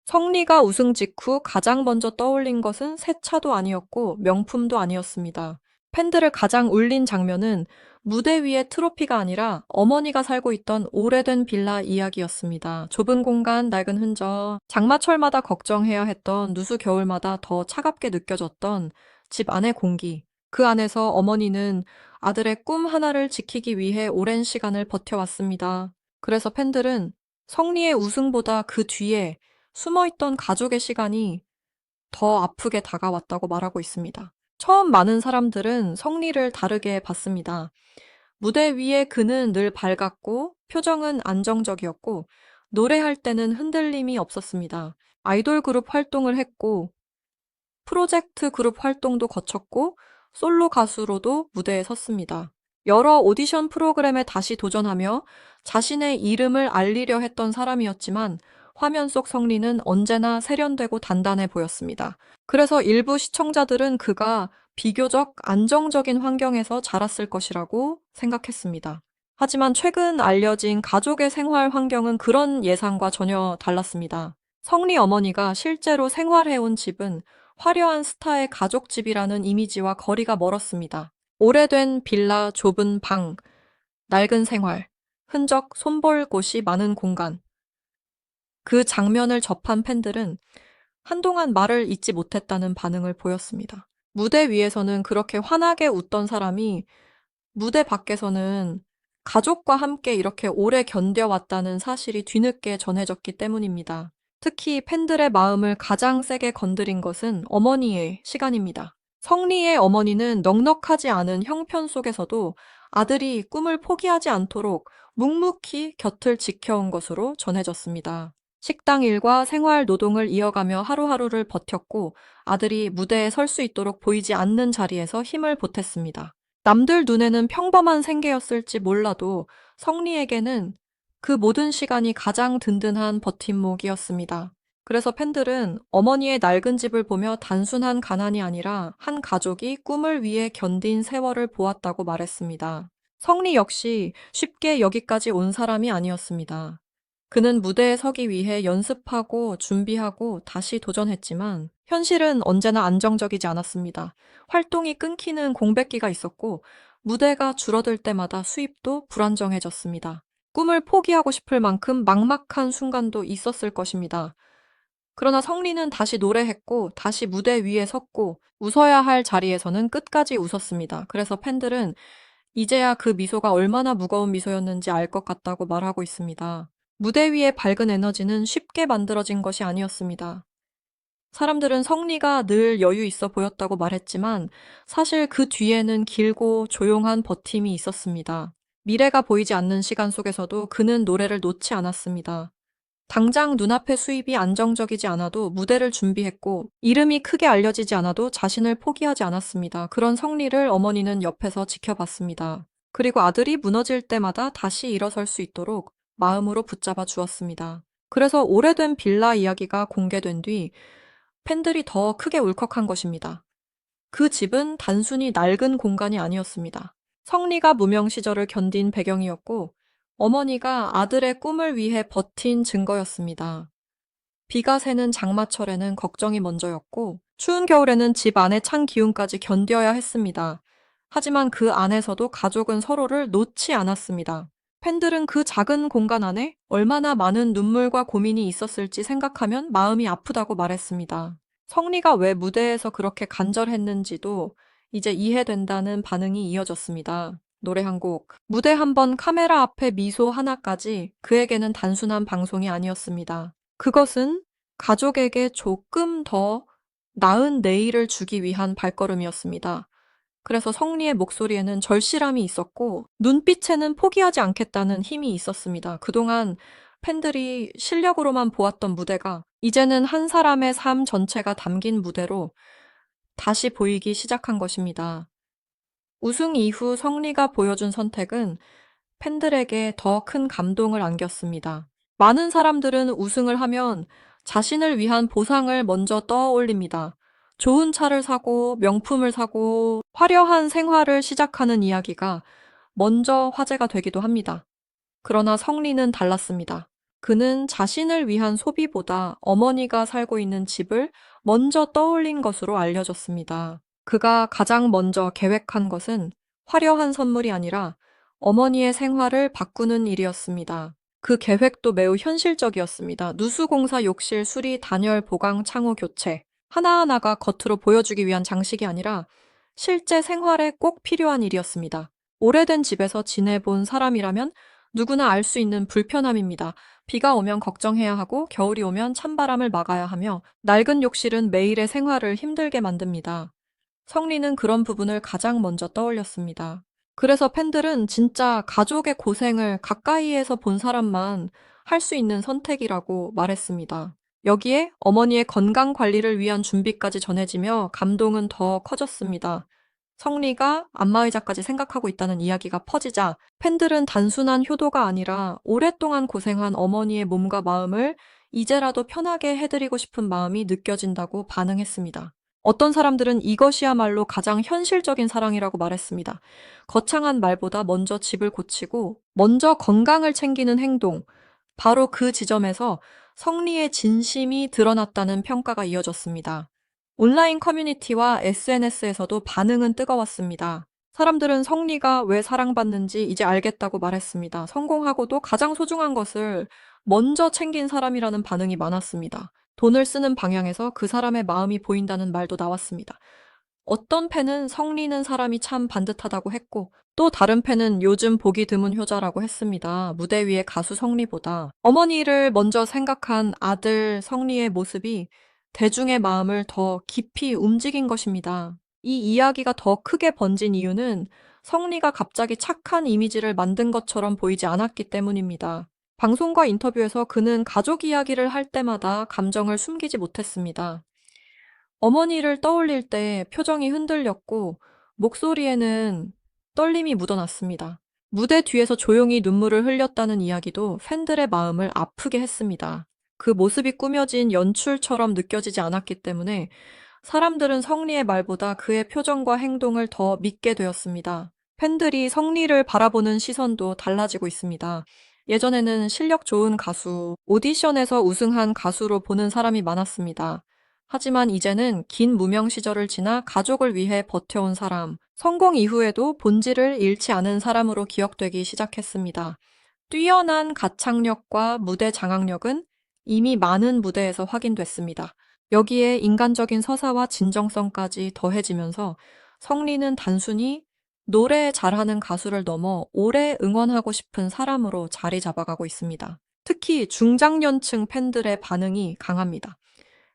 성리가 우승 직후 가장 먼저 떠올린 것은 새 차도 아니었고 명품도 아니었습니다. 팬들을 가장 울린 장면은 무대 위의 트로피가 아니라 어머니가 살고 있던 오래된 빌라 이야기였습니다. 좁은 공간, 낡은 흔적, 장마철마다 걱정해야 했던 누수 겨울마다 더 차갑게 느껴졌던 집 안의 공기. 그 안에서 어머니는 아들의 꿈 하나를 지키기 위해 오랜 시간을 버텨왔습니다. 그래서 팬들은 성리의 우승보다 그 뒤에 숨어있던 가족의 시간이 더 아프게 다가왔다고 말하고 있습니다. 처음 많은 사람들은 성리를 다르게 봤습니다. 무대 위에 그는 늘 밝았고 표정은 안정적이었고 노래할 때는 흔들림이 없었습니다. 아이돌 그룹 활동을 했고 프로젝트 그룹 활동도 거쳤고 솔로 가수로도 무대에 섰습니다. 여러 오디션 프로그램에 다시 도전하며 자신의 이름을 알리려 했던 사람이었지만 화면 속 성리는 언제나 세련되고 단단해 보였습니다. 그래서 일부 시청자들은 그가 비교적 안정적인 환경에서 자랐을 것이라고 생각했습니다. 하지만 최근 알려진 가족의 생활 환경은 그런 예상과 전혀 달랐습니다. 성리 어머니가 실제로 생활해온 집은 화려한 스타의 가족집이라는 이미지와 거리가 멀었습니다. 오래된 빌라, 좁은 방, 낡은 생활, 흔적 손볼 곳이 많은 공간. 그 장면을 접한 팬들은 한동안 말을 잇지 못했다는 반응을 보였습니다. 무대 위에서는 그렇게 환하게 웃던 사람이 무대 밖에서는 가족과 함께 이렇게 오래 견뎌왔다는 사실이 뒤늦게 전해졌기 때문입니다. 특히 팬들의 마음을 가장 세게 건드린 것은 어머니의 시간입니다. 성리의 어머니는 넉넉하지 않은 형편 속에서도 아들이 꿈을 포기하지 않도록 묵묵히 곁을 지켜온 것으로 전해졌습니다. 식당 일과 생활 노동을 이어가며 하루하루를 버텼고 아들이 무대에 설 수 있도록 보이지 않는 자리에서 힘을 보탰습니다. 남들 눈에는 평범한 생계였을지 몰라도 성리에게는 그 모든 시간이 가장 든든한 버팀목이었습니다. 그래서 팬들은 어머니의 낡은 집을 보며 단순한 가난이 아니라 한 가족이 꿈을 위해 견딘 세월을 보았다고 말했습니다. 성리 역시 쉽게 여기까지 온 사람이 아니었습니다. 그는 무대에 서기 위해 연습하고 준비하고 다시 도전했지만 현실은 언제나 안정적이지 않았습니다. 활동이 끊기는 공백기가 있었고 무대가 줄어들 때마다 수입도 불안정해졌습니다. 꿈을 포기하고 싶을 만큼 막막한 순간도 있었을 것입니다. 그러나 성리는 다시 노래했고 다시 무대 위에 섰고 웃어야 할 자리에서는 끝까지 웃었습니다. 그래서 팬들은 이제야 그 미소가 얼마나 무거운 미소였는지 알 것 같다고 말하고 있습니다. 무대 위의 밝은 에너지는 쉽게 만들어진 것이 아니었습니다. 사람들은 성리가 늘 여유 있어 보였다고 말했지만 사실 그 뒤에는 길고 조용한 버팀이 있었습니다. 미래가 보이지 않는 시간 속에서도 그는 노래를 놓지 않았습니다. 당장 눈앞의 수입이 안정적이지 않아도 무대를 준비했고 이름이 크게 알려지지 않아도 자신을 포기하지 않았습니다. 그런 성리를 어머니는 옆에서 지켜봤습니다. 그리고 아들이 무너질 때마다 다시 일어설 수 있도록 마음으로 붙잡아 주었습니다. 그래서 오래된 빌라 이야기가 공개된 뒤 팬들이 더 크게 울컥한 것입니다. 그 집은 단순히 낡은 공간이 아니었습니다. 성리가 무명 시절을 견딘 배경이었고 어머니가 아들의 꿈을 위해 버틴 증거였습니다. 비가 새는 장마철에는 걱정이 먼저였고 추운 겨울에는 집 안의 찬 기운까지 견뎌야 했습니다. 하지만 그 안에서도 가족은 서로를 놓지 않았습니다. 팬들은 그 작은 공간 안에 얼마나 많은 눈물과 고민이 있었을지 생각하면 마음이 아프다고 말했습니다. 성리가 왜 무대에서 그렇게 간절했는지도 이제 이해된다는 반응이 이어졌습니다. 노래 한 곡, 무대 한 번 카메라 앞에 미소 하나까지 그에게는 단순한 방송이 아니었습니다. 그것은 가족에게 조금 더 나은 내일을 주기 위한 발걸음이었습니다. 그래서 성리의 목소리에는 절실함이 있었고 눈빛에는 포기하지 않겠다는 힘이 있었습니다. 그동안 팬들이 실력으로만 보았던 무대가 이제는 한 사람의 삶 전체가 담긴 무대로 다시 보이기 시작한 것입니다. 우승 이후 성리가 보여준 선택은 팬들에게 더 큰 감동을 안겼습니다. 많은 사람들은 우승을 하면 자신을 위한 보상을 먼저 떠올립니다. 좋은 차를 사고 명품을 사고 화려한 생활을 시작하는 이야기가 먼저 화제가 되기도 합니다. 그러나 성리는 달랐습니다. 그는 자신을 위한 소비보다 어머니가 살고 있는 집을 먼저 떠올린 것으로 알려졌습니다. 그가 가장 먼저 계획한 것은 화려한 선물이 아니라 어머니의 생활을 바꾸는 일이었습니다. 그 계획도 매우 현실적이었습니다. 누수공사 욕실 수리 단열 보강 창호 교체. 하나하나가 겉으로 보여주기 위한 장식이 아니라 실제 생활에 꼭 필요한 일이었습니다. 오래된 집에서 지내본 사람이라면 누구나 알 수 있는 불편함입니다. 비가 오면 걱정해야 하고 겨울이 오면 찬바람을 막아야 하며 낡은 욕실은 매일의 생활을 힘들게 만듭니다. 성리는 그런 부분을 가장 먼저 떠올렸습니다. 그래서 팬들은 진짜 가족의 고생을 가까이에서 본 사람만 할 수 있는 선택이라고 말했습니다. 여기에 어머니의 건강 관리를 위한 준비까지 전해지며 감동은 더 커졌습니다. 성리가 안마의자까지 생각하고 있다는 이야기가 퍼지자 팬들은 단순한 효도가 아니라 오랫동안 고생한 어머니의 몸과 마음을 이제라도 편하게 해드리고 싶은 마음이 느껴진다고 반응했습니다. 어떤 사람들은 이것이야말로 가장 현실적인 사랑이라고 말했습니다. 거창한 말보다 먼저 집을 고치고 먼저 건강을 챙기는 행동, 바로 그 지점에서 성리의 진심이 드러났다는 평가가 이어졌습니다. 온라인 커뮤니티와 SNS에서도 반응은 뜨거웠습니다. 사람들은 성리가 왜 사랑받는지 이제 알겠다고 말했습니다. 성공하고도 가장 소중한 것을 먼저 챙긴 사람이라는 반응이 많았습니다. 돈을 쓰는 방향에서 그 사람의 마음이 보인다는 말도 나왔습니다. 어떤 팬은 성리는 사람이 참 반듯하다고 했고, 또 다른 팬은 요즘 보기 드문 효자라고 했습니다. 무대 위의 가수 성리보다 어머니를 먼저 생각한 아들 성리의 모습이 대중의 마음을 더 깊이 움직인 것입니다. 이 이야기가 더 크게 번진 이유는 성리가 갑자기 착한 이미지를 만든 것처럼 보이지 않았기 때문입니다. 방송과 인터뷰에서 그는 가족 이야기를 할 때마다 감정을 숨기지 못했습니다. 어머니를 떠올릴 때 표정이 흔들렸고 목소리에는 떨림이 묻어났습니다. 무대 뒤에서 조용히 눈물을 흘렸다는 이야기도 팬들의 마음을 아프게 했습니다. 그 모습이 꾸며진 연출처럼 느껴지지 않았기 때문에 사람들은 성리의 말보다 그의 표정과 행동을 더 믿게 되었습니다. 팬들이 성리를 바라보는 시선도 달라지고 있습니다. 예전에는 실력 좋은 가수, 오디션에서 우승한 가수로 보는 사람이 많았습니다. 하지만 이제는 긴 무명 시절을 지나 가족을 위해 버텨온 사람, 성공 이후에도 본질을 잃지 않은 사람으로 기억되기 시작했습니다. 뛰어난 가창력과 무대 장악력은 이미 많은 무대에서 확인됐습니다. 여기에 인간적인 서사와 진정성까지 더해지면서 성리는 단순히 노래 잘하는 가수를 넘어 오래 응원하고 싶은 사람으로 자리 잡아가고 있습니다. 특히 중장년층 팬들의 반응이 강합니다.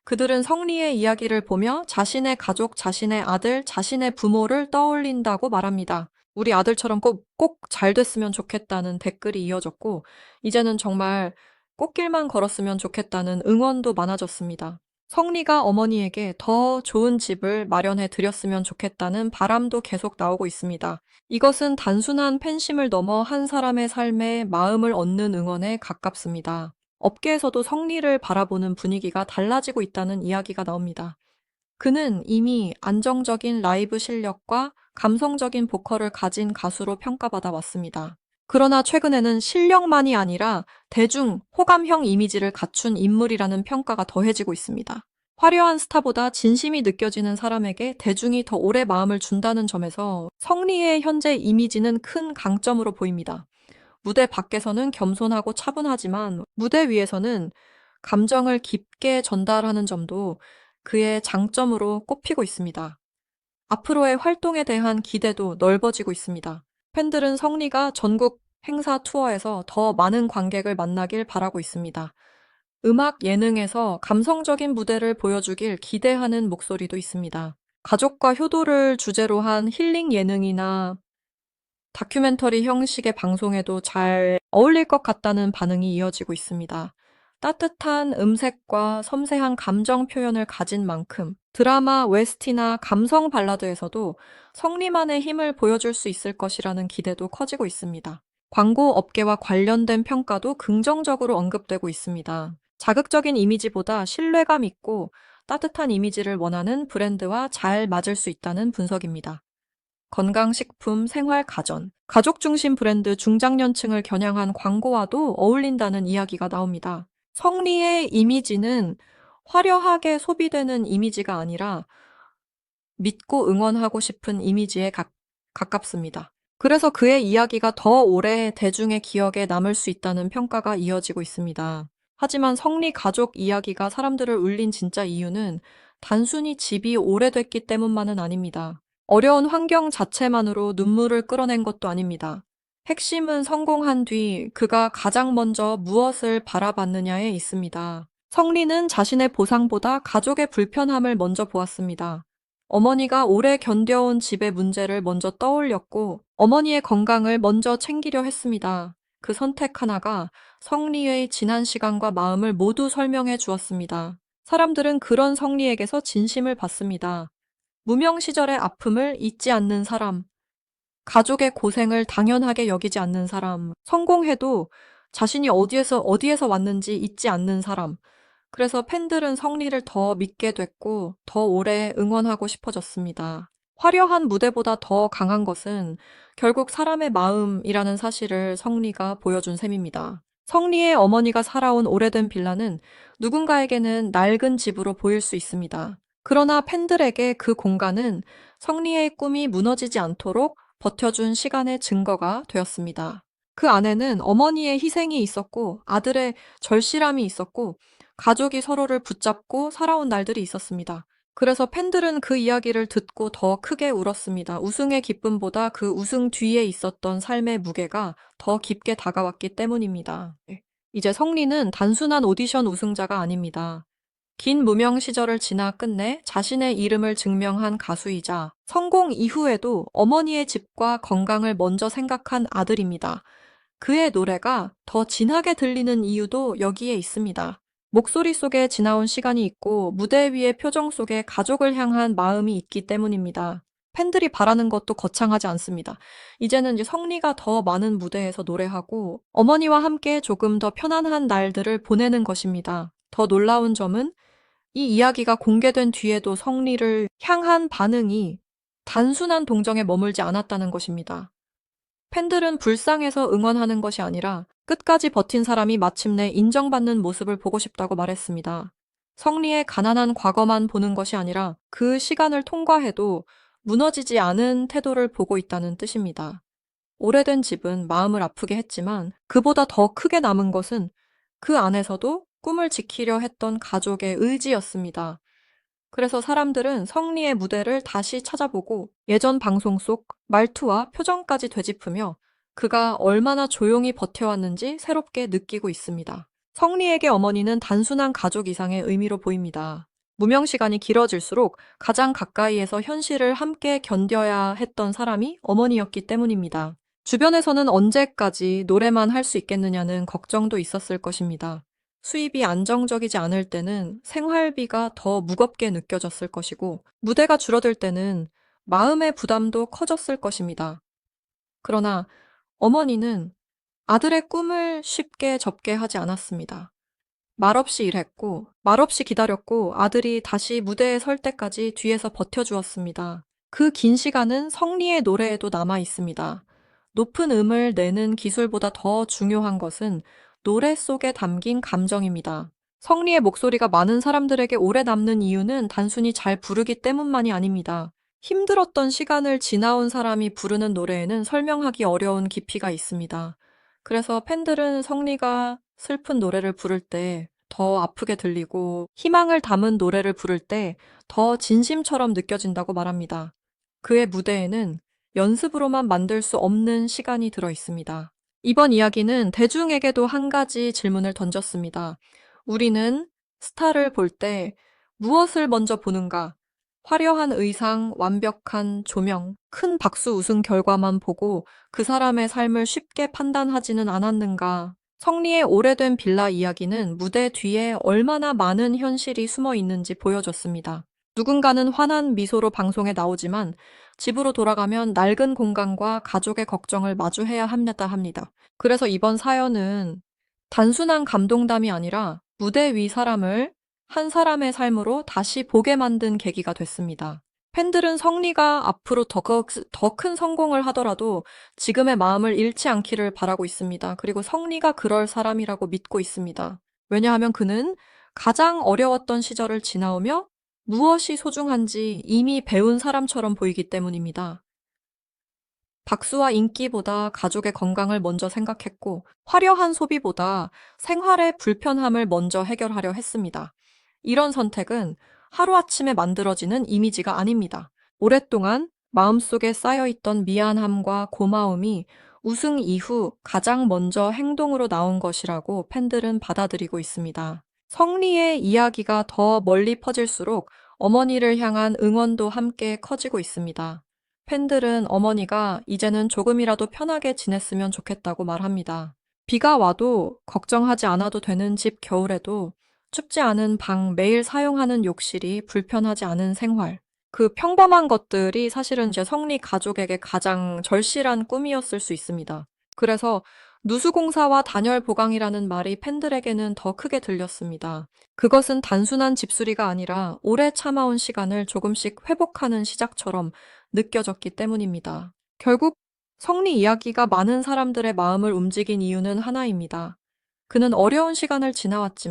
그들은 성리의 이야기를 보며 자신의 가족, 자신의 아들, 자신의 부모를 떠올린다고 말합니다. 우리 아들처럼 꼭 잘 됐으면 좋겠다는 댓글이 이어졌고, 이제는 정말 꽃길만 걸었으면 좋겠다는 응원도 많아졌습니다. 성리가 어머니에게 더 좋은 집을 마련해 드렸으면 좋겠다는 바람도 계속 나오고 있습니다. 이것은 단순한 팬심을 넘어 한 사람의 삶에 마음을 얻는 응원에 가깝습니다. 업계에서도 성리를 바라보는 분위기가 달라지고 있다는 이야기가 나옵니다. 그는 이미 안정적인 라이브 실력과 감성적인 보컬을 가진 가수로 평가받아 왔습니다. 그러나 최근에는 실력만이 아니라 대중, 호감형 이미지를 갖춘 인물이라는 평가가 더해지고 있습니다. 화려한 스타보다 진심이 느껴지는 사람에게 대중이 더 오래 마음을 준다는 점에서 성리의 현재 이미지는 큰 강점으로 보입니다. 무대 밖에서는 겸손하고 차분하지만 무대 위에서는 감정을 깊게 전달하는 점도 그의 장점으로 꼽히고 있습니다. 앞으로의 활동에 대한 기대도 넓어지고 있습니다. 팬들은 성리가 전국 행사 투어에서 더 많은 관객을 만나길 바라고 있습니다. 음악 예능에서 감성적인 무대를 보여주길 기대하는 목소리도 있습니다. 가족과 효도를 주제로 한 힐링 예능이나 다큐멘터리 형식의 방송에도 잘 어울릴 것 같다는 반응이 이어지고 있습니다. 따뜻한 음색과 섬세한 감정 표현을 가진 만큼 드라마, 웨스티나 감성 발라드에서도 성리만의 힘을 보여줄 수 있을 것이라는 기대도 커지고 있습니다. 광고 업계와 관련된 평가도 긍정적으로 언급되고 있습니다. 자극적인 이미지보다 신뢰감 있고 따뜻한 이미지를 원하는 브랜드와 잘 맞을 수 있다는 분석입니다. 건강식품, 생활, 가전, 가족 중심 브랜드 중장년층을 겨냥한 광고와도 어울린다는 이야기가 나옵니다. 성리의 이미지는 화려하게 소비되는 이미지가 아니라 믿고 응원하고 싶은 이미지에 가깝습니다. 그래서 그의 이야기가 더 오래 대중의 기억에 남을 수 있다는 평가가 이어지고 있습니다. 하지만 성리 가족 이야기가 사람들을 울린 진짜 이유는 단순히 집이 오래됐기 때문만은 아닙니다. 어려운 환경 자체만으로 눈물을 끌어낸 것도 아닙니다. 핵심은 성공한 뒤 그가 가장 먼저 무엇을 바라봤느냐에 있습니다. 성리는 자신의 보상보다 가족의 불편함을 먼저 보았습니다. 어머니가 오래 견뎌온 집의 문제를 먼저 떠올렸고 어머니의 건강을 먼저 챙기려 했습니다. 그 선택 하나가 성리의 지난 시간과 마음을 모두 설명해 주었습니다. 사람들은 그런 성리에게서 진심을 받습니다. 무명 시절의 아픔을 잊지 않는 사람, 가족의 고생을 당연하게 여기지 않는 사람, 성공해도 자신이 어디에서 왔는지 잊지 않는 사람. 그래서 팬들은 성리를 더 믿게 됐고 더 오래 응원하고 싶어졌습니다. 화려한 무대보다 더 강한 것은 결국 사람의 마음이라는 사실을 성리가 보여준 셈입니다. 성리의 어머니가 살아온 오래된 빌라는 누군가에게는 낡은 집으로 보일 수 있습니다. 그러나 팬들에게 그 공간은 성리의 꿈이 무너지지 않도록 버텨준 시간의 증거가 되었습니다. 그 안에는 어머니의 희생이 있었고 아들의 절실함이 있었고 가족이 서로를 붙잡고 살아온 날들이 있었습니다. 그래서 팬들은 그 이야기를 듣고 더 크게 울었습니다. 우승의 기쁨보다 그 우승 뒤에 있었던 삶의 무게가 더 깊게 다가왔기 때문입니다. 이제 성리는 단순한 오디션 우승자가 아닙니다. 긴 무명 시절을 지나 끝내 자신의 이름을 증명한 가수이자 성공 이후에도 어머니의 집과 건강을 먼저 생각한 아들입니다. 그의 노래가 더 진하게 들리는 이유도 여기에 있습니다. 목소리 속에 지나온 시간이 있고 무대 위의 표정 속에 가족을 향한 마음이 있기 때문입니다. 팬들이 바라는 것도 거창하지 않습니다. 이제는 이제 성리가 더 많은 무대에서 노래하고 어머니와 함께 조금 더 편안한 날들을 보내는 것입니다. 더 놀라운 점은 이 이야기가 공개된 뒤에도 성리를 향한 반응이 단순한 동정에 머물지 않았다는 것입니다. 팬들은 불쌍해서 응원하는 것이 아니라 끝까지 버틴 사람이 마침내 인정받는 모습을 보고 싶다고 말했습니다. 성리의 가난한 과거만 보는 것이 아니라 그 시간을 통과해도 무너지지 않은 태도를 보고 있다는 뜻입니다. 오래된 집은 마음을 아프게 했지만 그보다 더 크게 남은 것은 그 안에서도 꿈을 지키려 했던 가족의 의지였습니다. 그래서 사람들은 성리의 무대를 다시 찾아보고 예전 방송 속 말투와 표정까지 되짚으며 그가 얼마나 조용히 버텨왔는지 새롭게 느끼고 있습니다. 성리에게 어머니는 단순한 가족 이상의 의미로 보입니다. 무명 시간이 길어질수록 가장 가까이에서 현실을 함께 견뎌야 했던 사람이 어머니였기 때문입니다. 주변에서는 언제까지 노래만 할 수 있겠느냐는 걱정도 있었을 것입니다. 수입이 안정적이지 않을 때는 생활비가 더 무겁게 느껴졌을 것이고, 무대가 줄어들 때는 마음의 부담도 커졌을 것입니다. 그러나 어머니는 아들의 꿈을 쉽게 접게 하지 않았습니다. 말없이 일했고, 말없이 기다렸고, 아들이 다시 무대에 설 때까지 뒤에서 버텨주었습니다. 그 긴 시간은 성리의 노래에도 남아 있습니다. 높은 음을 내는 기술보다 더 중요한 것은 노래 속에 담긴 감정입니다. 성리의 목소리가 많은 사람들에게 오래 남는 이유는 단순히 잘 부르기 때문만이 아닙니다. 힘들었던 시간을 지나온 사람이 부르는 노래에는 설명하기 어려운 깊이가 있습니다. 그래서 팬들은 성리가 슬픈 노래를 부를 때 더 아프게 들리고 희망을 담은 노래를 부를 때 더 진심처럼 느껴진다고 말합니다. 그의 무대에는 연습으로만 만들 수 없는 시간이 들어 있습니다. 이번 이야기는 대중에게도 한 가지 질문을 던졌습니다. 우리는 스타를 볼 때 무엇을 먼저 보는가? 화려한 의상, 완벽한 조명, 큰 박수 우승 결과만 보고 그 사람의 삶을 쉽게 판단하지는 않았는가? 성리의 오래된 빌라 이야기는 무대 뒤에 얼마나 많은 현실이 숨어 있는지 보여줬습니다. 누군가는 환한 미소로 방송에 나오지만 집으로 돌아가면 낡은 공간과 가족의 걱정을 마주해야 합니다. 그래서 이번 사연은 단순한 감동담이 아니라 무대 위 사람을 한 사람의 삶으로 다시 보게 만든 계기가 됐습니다. 팬들은 성리가 앞으로 더 큰 성공을 하더라도 지금의 마음을 잃지 않기를 바라고 있습니다. 그리고 성리가 그럴 사람이라고 믿고 있습니다. 왜냐하면 그는 가장 어려웠던 시절을 지나오며 무엇이 소중한지 이미 배운 사람처럼 보이기 때문입니다. 박수와 인기보다 가족의 건강을 먼저 생각했고, 화려한 소비보다 생활의 불편함을 먼저 해결하려 했습니다. 이런 선택은 하루아침에 만들어지는 이미지가 아닙니다. 오랫동안 마음속에 쌓여있던 미안함과 고마움이 우승 이후 가장 먼저 행동으로 나온 것이라고 팬들은 받아들이고 있습니다. 성리의 이야기가 더 멀리 퍼질수록 어머니를 향한 응원도 함께 커지고 있습니다. 팬들은 어머니가 이제는 조금이라도 편하게 지냈으면 좋겠다고 말합니다. 비가 와도 걱정하지 않아도 되는 집 겨울에도 춥지 않은 방 매일 사용하는 욕실이 불편하지 않은 생활. 그 평범한 것들이 사실은 제 성리 가족에게 가장 절실한 꿈이었을 수 있습니다. 그래서 누수공사와 단열 보강이라는 말이 팬들에게는 더 크게 들렸습니다. 그것은 단순한 집수리가 아니라 오래 참아온 시간을 조금씩 회복하는 시작처럼 느껴졌기 때문입니다. 결국 성리 이야기가 많은 사람들의 마음을 움직인 이유는 하나입니다. 그는 어려운 시간을 지나왔지만